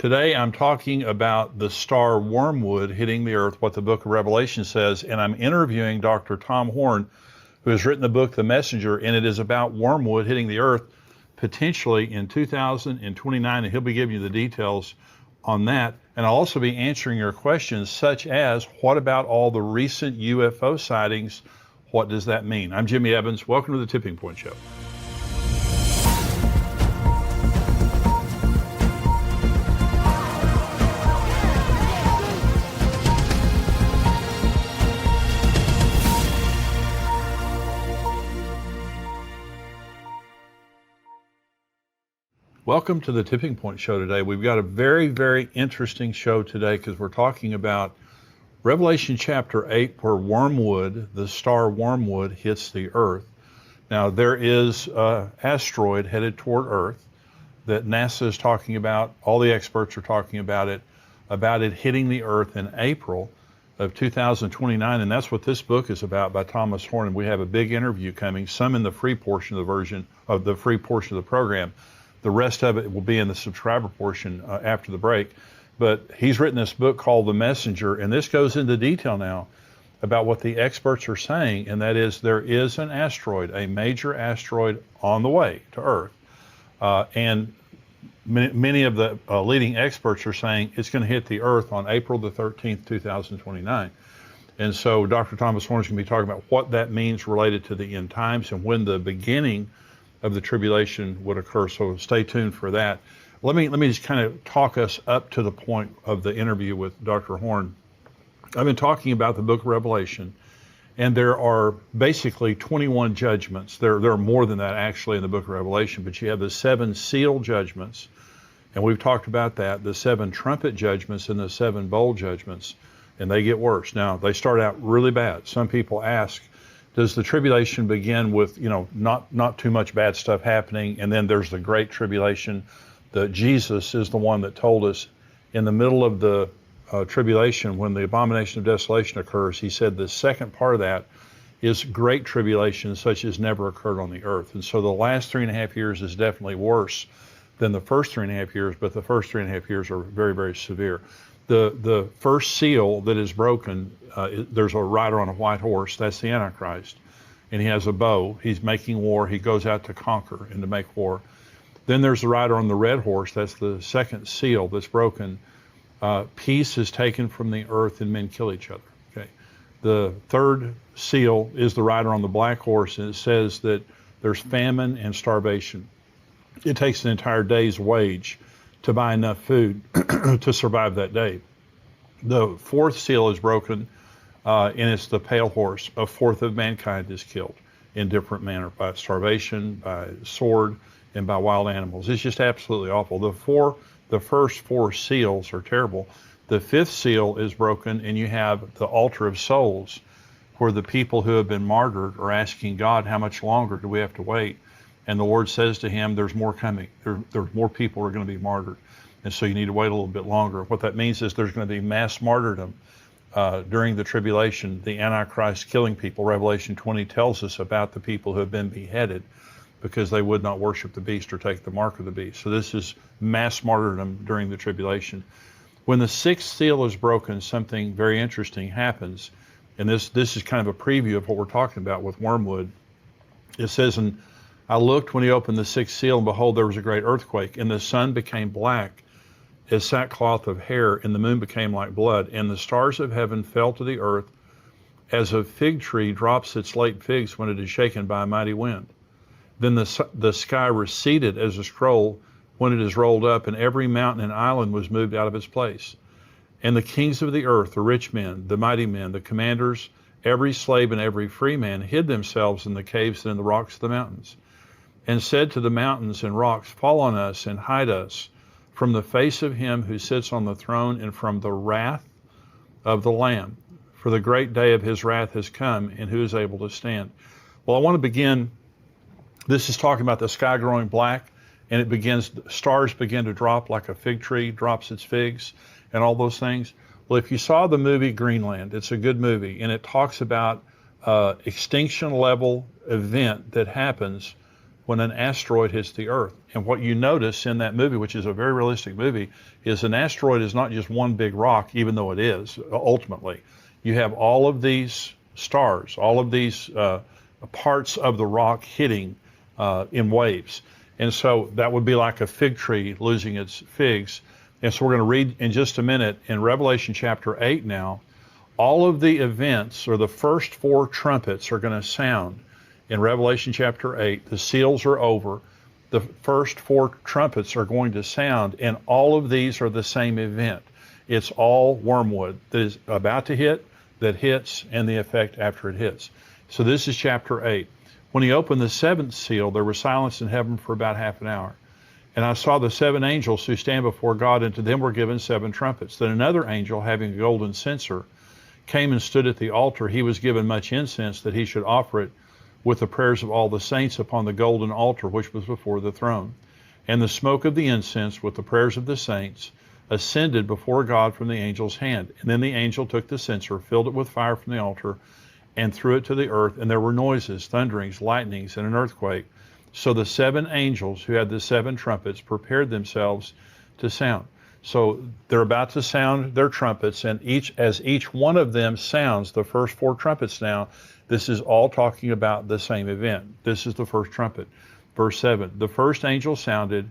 Today I'm talking about the star Wormwood hitting the earth, what the book of Revelation says, and I'm interviewing Dr. Tom Horn, who has written the book The Messenger, and it is about wormwood hitting the earth potentially in 2029, and he'll be giving you the details on that. And I'll also be answering your questions such as, what about all the recent UFO sightings? What does that mean? I'm Jimmy Evans. Welcome to the Tipping Point Show. Welcome to the Tipping Point Show today. We've got a very, very interesting show today because we're talking about Revelation chapter 8, where wormwood, the star wormwood, hits the earth. Now, there is an asteroid headed toward Earth that NASA is talking about. All the experts are talking about it hitting the earth in April of 2029, and that's what this book is about by Thomas Horn. And we have a big interview coming, some in the free portion of the program. The rest of it will be in the subscriber portion after the break. But he's written this book called The Messenger, and this goes into detail now about what the experts are saying, and that is there is an asteroid, a major asteroid on the way to Earth. And many of the leading experts are saying it's going to hit the Earth on April the 13th, 2029. And so Dr. Thomas Horn is going to be talking about what that means related to the end times and when the beginning of the tribulation would occur. So stay tuned for that. Let me just kind of talk us up to the point of the interview with Dr. Horn. I've been talking about the book of Revelation, and there are basically 21 judgments. There are more than that actually in the book of Revelation, but you have the 7 seal judgments, and we've talked about that, the 7 trumpet judgments and the 7 bowl judgments, and they get worse. Now, they start out really bad. Some people ask, does the tribulation begin with, not too much bad stuff happening, and then there's the great tribulation? That Jesus is the one that told us in the middle of the tribulation, when the abomination of desolation occurs, he said the second part of that is great tribulation such as never occurred on the earth. And so the last 3.5 years is definitely worse than the first 3.5 years, but the first 3.5 years are very, very severe. The first seal that is broken, there's a rider on a white horse, that's the Antichrist, and he has a bow, he's making war, he goes out to conquer and to make war. Then there's the rider on the red horse, that's the second seal that's broken. Peace is taken from the earth and men kill each other. Okay. The third seal is the rider on the black horse, and it says that there's famine and starvation. It takes an entire day's wage to buy enough food to survive that day. The fourth seal is broken, and it's the pale horse. A fourth of mankind is killed in different manner, by starvation, by sword, and by wild animals. It's just absolutely awful. The first 4 seals are terrible. The 5th seal is broken, and you have the altar of souls, where the people who have been martyred are asking God, how much longer do we have to wait? And the Lord says to him, there's more coming. There's more people who are going to be martyred. And so you need to wait a little bit longer. What that means is there's going to be mass martyrdom during the tribulation, the Antichrist killing people. Revelation 20 tells us about the people who have been beheaded because they would not worship the beast or take the mark of the beast. So this is mass martyrdom during the tribulation. When the 6th seal is broken, something very interesting happens. And this is kind of a preview of what we're talking about with wormwood. It says, and I looked when he opened the 6th seal, and behold, there was a great earthquake, and the sun became black as sackcloth of hair, and the moon became like blood, and the stars of heaven fell to the earth, as a fig tree drops its late figs when it is shaken by a mighty wind. Then the sky receded as a scroll when it is rolled up, and every mountain and island was moved out of its place. And the kings of the earth, the rich men, the mighty men, the commanders, every slave and every free man hid themselves in the caves and in the rocks of the mountains, and said to the mountains and rocks, fall on us and hide us from the face of him who sits on the throne and from the wrath of the Lamb. For the great day of his wrath has come, and who is able to stand? Well, I want to begin. This is talking about the sky growing black, and stars begin to drop like a fig tree drops its figs and all those things. Well, if you saw the movie Greenland, it's a good movie, and it talks about extinction level event that happens when an asteroid hits the Earth. And what you notice in that movie, which is a very realistic movie, is an asteroid is not just one big rock, even though it is ultimately. You have all of these stars, all of these parts of the rock hitting in waves. And so that would be like a fig tree losing its figs. And so we're going to read in just a minute in Revelation chapter 8 now, all of the events, or the first 4 trumpets, are going to sound in Revelation chapter 8. The seals are over. The first 4 trumpets are going to sound, and all of these are the same event. It's all wormwood that is about to hit, that hits, and the effect after it hits. So this is chapter 8. When he opened the 7th seal, there was silence in heaven for about half an hour. And I saw the 7 angels who stand before God, and to them were given 7 trumpets. Then another angel, having a golden censer, came and stood at the altar. He was given much incense, that he should offer it with the prayers of all the saints upon the golden altar which was before the throne. And the smoke of the incense with the prayers of the saints ascended before God from the angel's hand. And then the angel took the censer, filled it with fire from the altar, and threw it to the earth. And there were noises, thunderings, lightnings, and an earthquake. So the 7 angels who had the 7 trumpets prepared themselves to sound. So they're about to sound their trumpets, and as each one of them sounds the first 4 trumpets now, this is all talking about the same event. This is the first trumpet. Verse 7, the first angel sounded,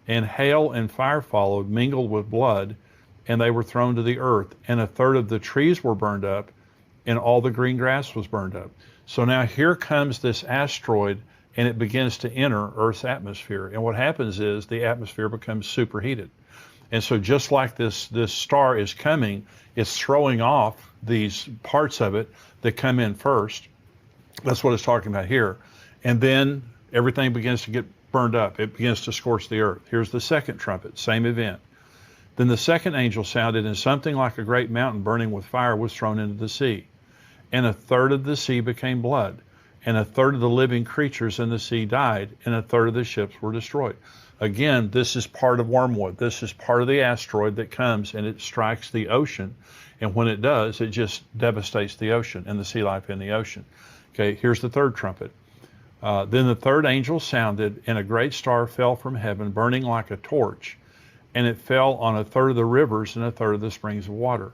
and hail and fire followed, mingled with blood, and they were thrown to the earth. And a third of the trees were burned up, and all the green grass was burned up. So now here comes this asteroid, and it begins to enter Earth's atmosphere. And what happens is the atmosphere becomes superheated. And so just like this star is coming, it's throwing off these parts of it that come in first. That's what it's talking about here. And then everything begins to get burned up. It begins to scorch the earth. Here's the second trumpet, same event. Then the second angel sounded, and something like a great mountain burning with fire was thrown into the sea. And a third of the sea became blood, and a third of the living creatures in the sea died, and a third of the ships were destroyed. Again, this is part of wormwood. This is part of the asteroid that comes and it strikes the ocean. And when it does, it just devastates the ocean and the sea life in the ocean. Okay, here's the third trumpet. Then the third angel sounded, and a great star fell from heaven, burning like a torch, and it fell on a third of the rivers and a third of the springs of water.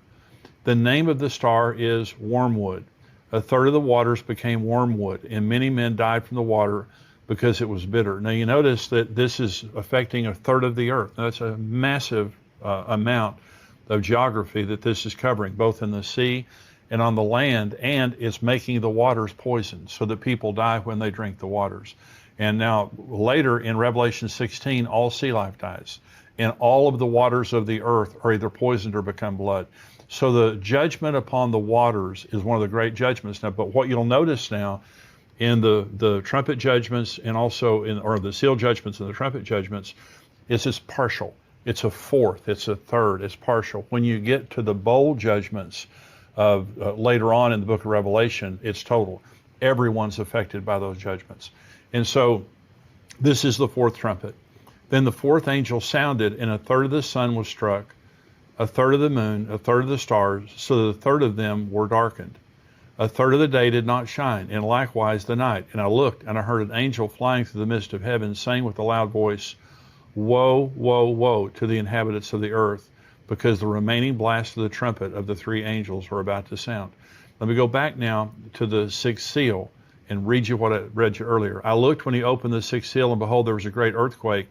The name of the star is Wormwood. A third of the waters became wormwood, and many men died from the water because it was bitter. Now you notice that this is affecting a third of the earth. That's a massive amount of geography that this is covering, both in the sea and on the land, and it's making the waters poisoned so that people die when they drink the waters. And now later in Revelation 16, all sea life dies, and all of the waters of the earth are either poisoned or become blood. So the judgment upon the waters is one of the great judgments now. But what you'll notice now in the trumpet judgments, and also or the seal judgments and the trumpet judgments, is it's partial. It's a fourth, it's a third, it's partial. When you get to the bowl judgments of later on in the book of Revelation, it's total. Everyone's affected by those judgments. And so this is the fourth trumpet. Then the fourth angel sounded, and a third of the sun was struck, a third of the moon, a third of the stars, so that a third of them were darkened. A third of the day did not shine, and likewise the night. And I looked, and I heard an angel flying through the midst of heaven, saying with a loud voice, Woe, woe, woe to the inhabitants of the earth, because the remaining blast of the trumpet of the 3 angels are about to sound. Let me go back now to the 6th seal and read you what I read you earlier. I looked when he opened the 6th seal, and behold, there was a great earthquake,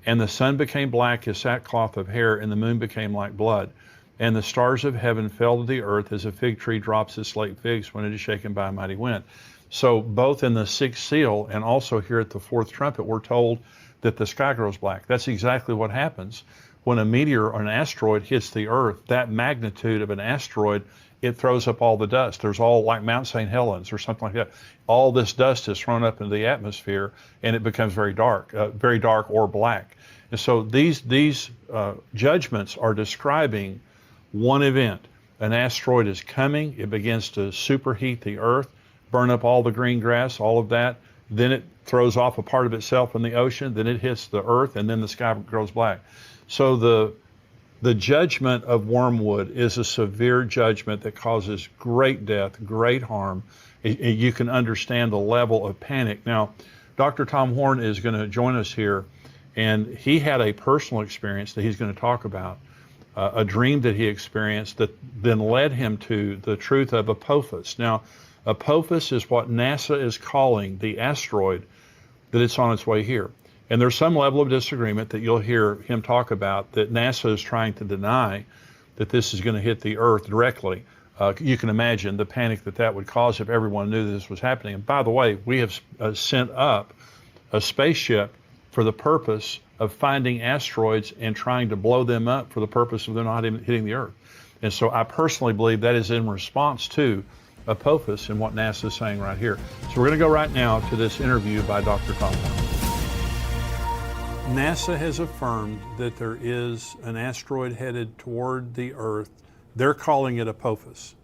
and the sun became black as sackcloth of hair, and the moon became like blood. And the stars of heaven fell to the earth as a fig tree drops its late figs when it is shaken by a mighty wind. So both in the 6th seal and also here at the 4th trumpet, we're told that the sky grows black. That's exactly what happens when a meteor or an asteroid hits the earth. That magnitude of an asteroid, it throws up all the dust. There's all like Mount St. Helens or something like that. All this dust is thrown up into the atmosphere, and it becomes very dark or black. And so these judgments are describing one event. An asteroid is coming. It begins to superheat the earth, burn up all the green grass, all of that. Then it throws off a part of itself in the ocean. Then it hits the earth, and then the sky grows black. So the judgment of wormwood is a severe judgment that causes great death, great harm. You can understand the level of panic. Now, Dr. Tom Horn is going to join us here, and he had a personal experience that he's going to talk about, a dream that he experienced that then led him to the truth of Apophis. Now, Apophis is what NASA is calling the asteroid that it's on its way here. And there's some level of disagreement that you'll hear him talk about, that NASA is trying to deny that this is going to hit the Earth directly. You can imagine the panic that would cause if everyone knew this was happening. And by the way, we have sent up a spaceship for the purpose of finding asteroids and trying to blow them up for the purpose of them not hitting the Earth. And so I personally believe that is in response to Apophis and what NASA is saying right here. So we're going to go right now to this interview by Dr. Tom Horn. NASA has affirmed that there is an asteroid headed toward the Earth. They're calling it Apophis.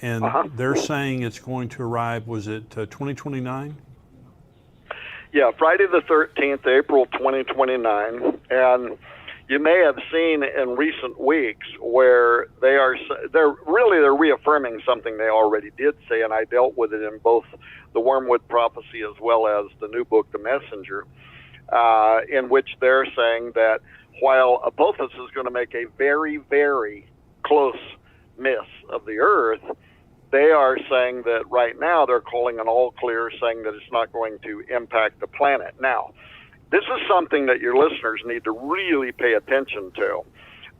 And they're saying it's going to arrive, was it 2029? Yeah, Friday the 13th, April 2029. And you may have seen in recent weeks where they're reaffirming something they already did say, and I dealt with it in both the Wormwood Prophecy as well as the new book, The Messenger, in which they're saying that while Apophis is going to make a very, very close miss of the Earth, they are saying that right now they're calling an all clear, saying that it's not going to impact the planet. Now, this is something that your listeners need to really pay attention to.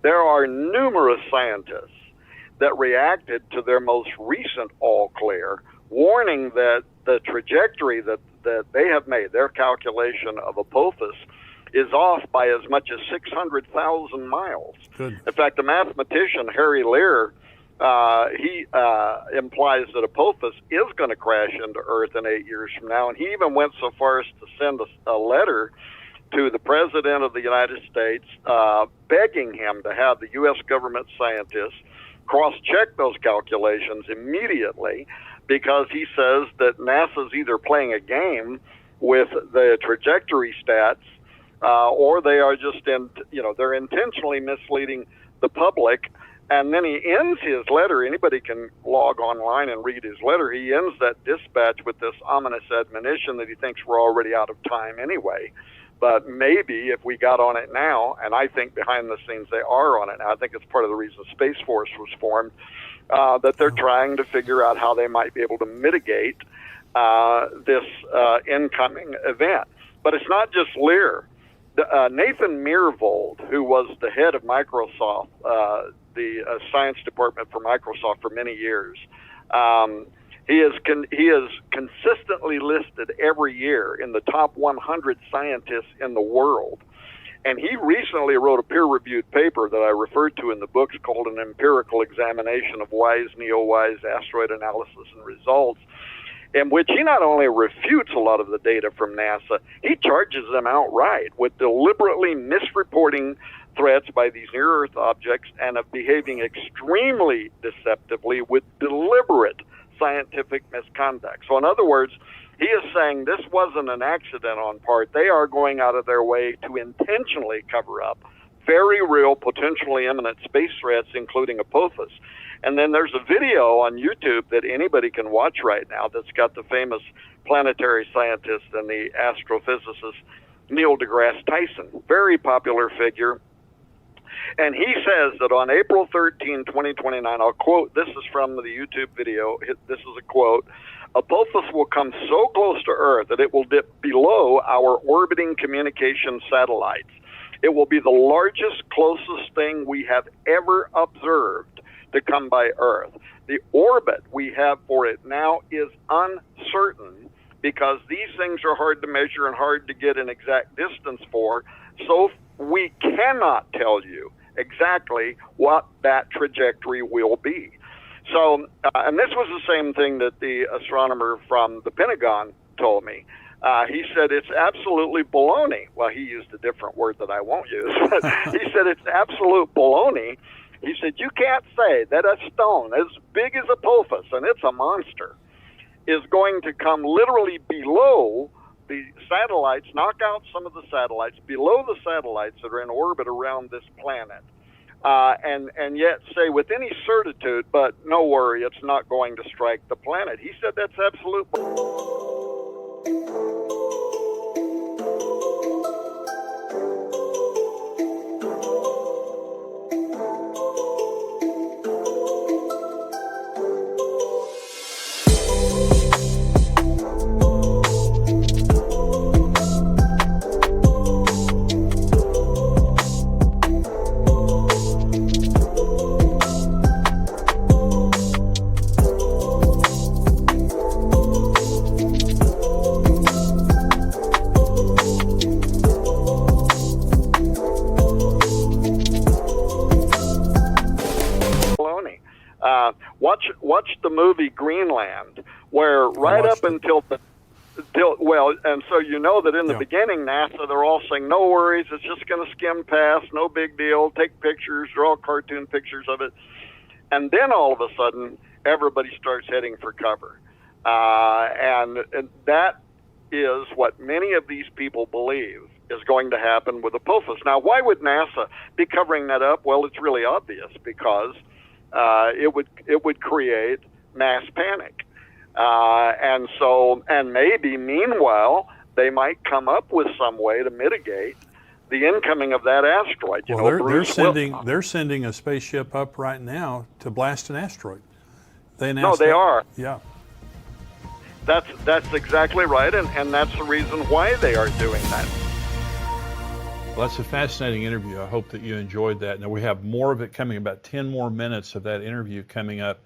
There are numerous scientists that reacted to their most recent all clear, warning that the trajectory that they have made, their calculation of Apophis, is off by as much as 600,000 miles. Good. In fact, the mathematician Harry Lear, he implies that Apophis is going to crash into Earth in 8 years from now, and he even went so far as to send a letter to the President of the United States begging him to have the U.S. government scientists cross-check those calculations immediately, because he says that NASA's either playing a game with the trajectory stats, or they are just they're intentionally misleading the public. And then he ends his letter. Anybody can log online and read his letter. He ends that dispatch with this ominous admonition that he thinks we're already out of time anyway. But maybe if we got on it now, and I think behind the scenes they are on it now, I think it's part of the reason Space Force was formed, that they're trying to figure out how they might be able to mitigate this incoming event. But it's not just Lear. Nathan Myhrvold, who was the head of Microsoft, the science department for Microsoft for many years, he is consistently listed every year in the top 100 scientists in the world. And he recently wrote a peer-reviewed paper that I referred to in the books called An Empirical Examination of Wise, Neo-Wise Asteroid Analysis and Results, in which he not only refutes a lot of the data from NASA, he charges them outright with deliberately misreporting threats by these near-Earth objects and of behaving extremely deceptively with deliberate scientific misconduct. So in other words, he is saying this wasn't an accident on part. They are going out of their way to intentionally cover up very real, potentially imminent space threats, including Apophis. And then there's a video on YouTube that anybody can watch right now that's got the famous planetary scientist and the astrophysicist Neil deGrasse Tyson, very popular figure. And he says that on April 13, 2029, I'll quote, this is from the YouTube video, this is a quote, Apophis will come so close to Earth that it will dip below our orbiting communication satellites. It will be the largest, closest thing we have ever observed to come by Earth. The orbit we have for it now is uncertain because these things are hard to measure and hard to get an exact distance for, so we cannot tell you exactly what that trajectory will be. So, and this was the same thing that the astronomer from the Pentagon told me. He said it's absolutely baloney. Well, he used a different word that I won't use. But he said it's absolute baloney. He said you can't say that a stone as big as Apophis, and it's a monster, is going to come literally below the satellites, knock out some of the satellites, below the satellites that are in orbit around this planet, and yet say with any certitude, but no worry, it's not going to strike the planet. He said that's absolute. Watch the movie Greenland, where right up until and so you know that in the beginning, NASA, they're all saying, no worries, it's just going to skim past, no big deal, take pictures, draw cartoon pictures of it. And then all of a sudden, everybody starts heading for cover. And that is what many of these people believe is going to happen with Apophis. Now, why would NASA be covering that up? Well, it's really obvious, because it would create mass panic. And maybe meanwhile, they might come up with some way to mitigate the incoming of that asteroid. They're sending a spaceship up right now to blast an asteroid. They are. Yeah. That's exactly right, and that's the reason why they are doing that. Well, that's a fascinating interview. I hope that you enjoyed that. Now, we have more of it coming, about 10 more minutes of that interview coming up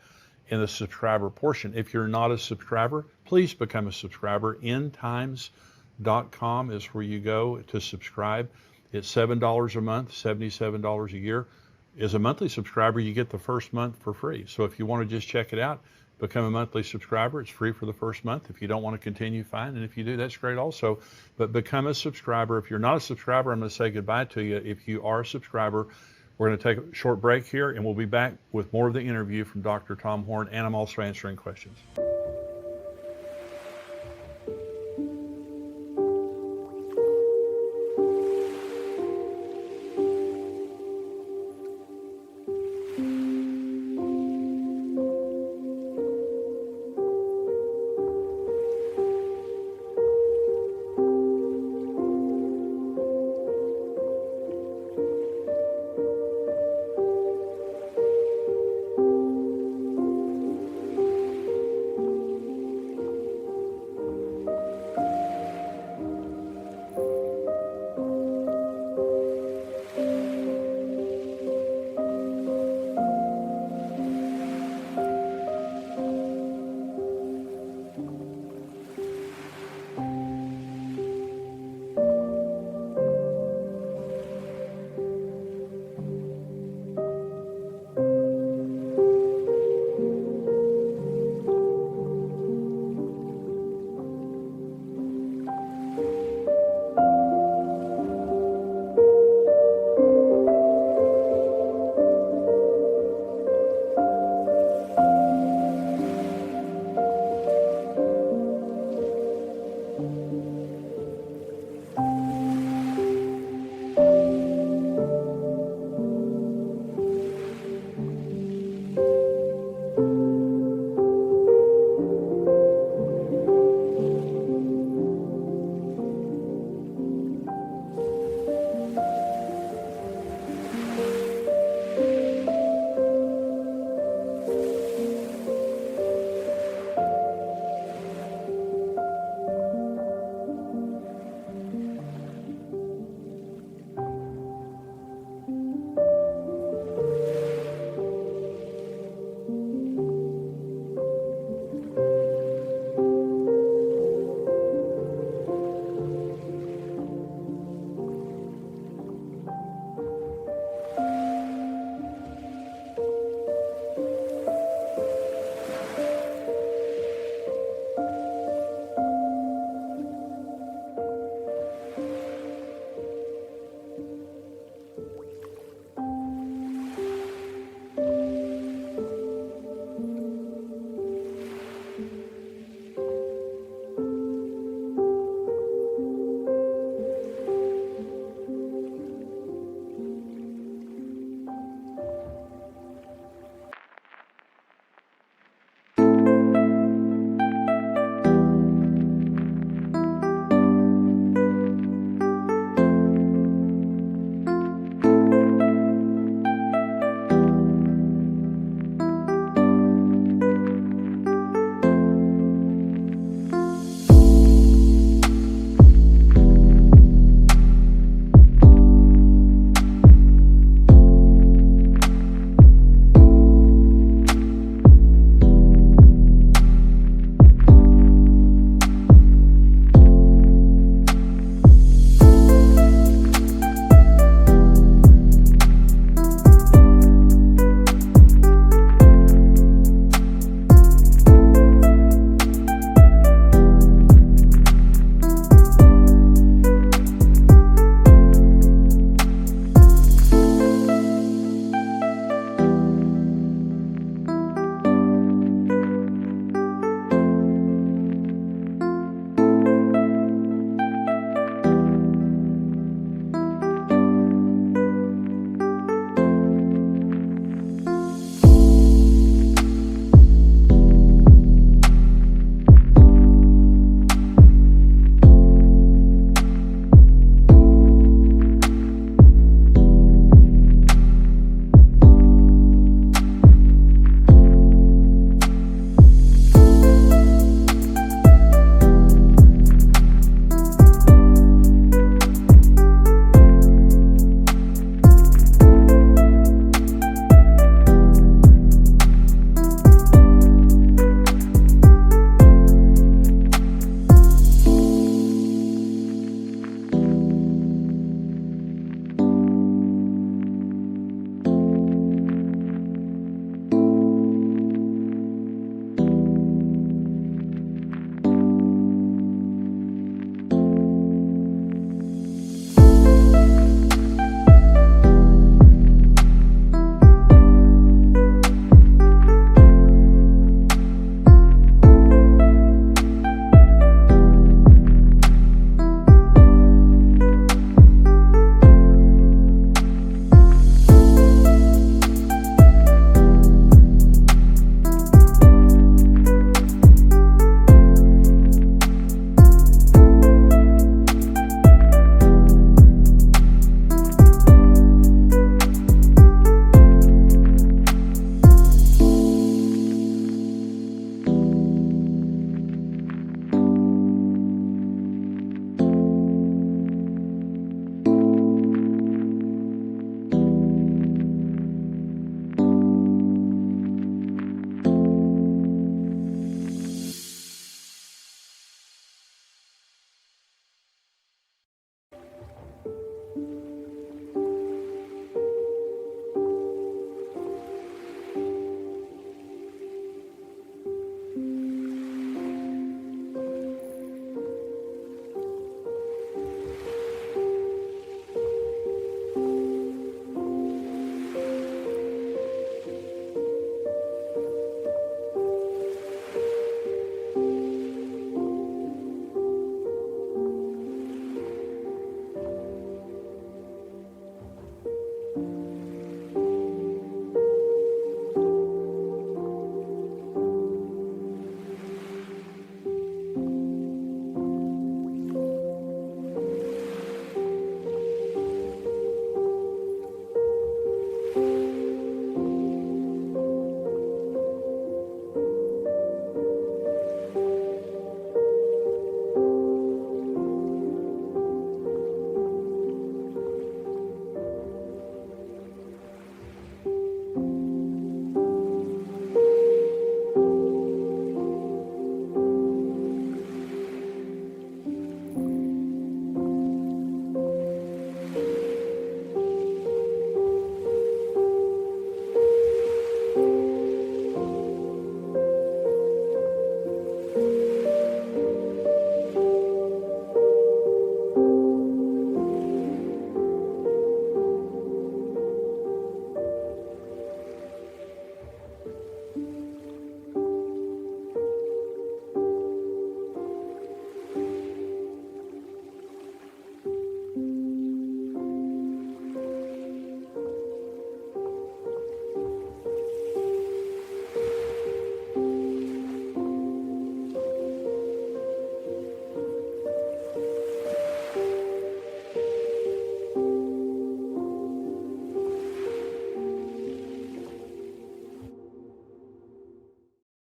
in the subscriber portion. If you're not a subscriber, please become a subscriber. endtimes.com is where you go to subscribe. It's $7 a month, $77 a year. As a monthly subscriber, you get the first month for free. So if you want to just check it out, become a monthly subscriber. It's free for the first month. If you don't want to continue, fine. And if you do, that's great also. But become a subscriber. If you're not a subscriber, I'm going to say goodbye to you. If you are a subscriber, we're going to take a short break here, and we'll be back with more of the interview from Dr. Tom Horn, and I'm also answering questions.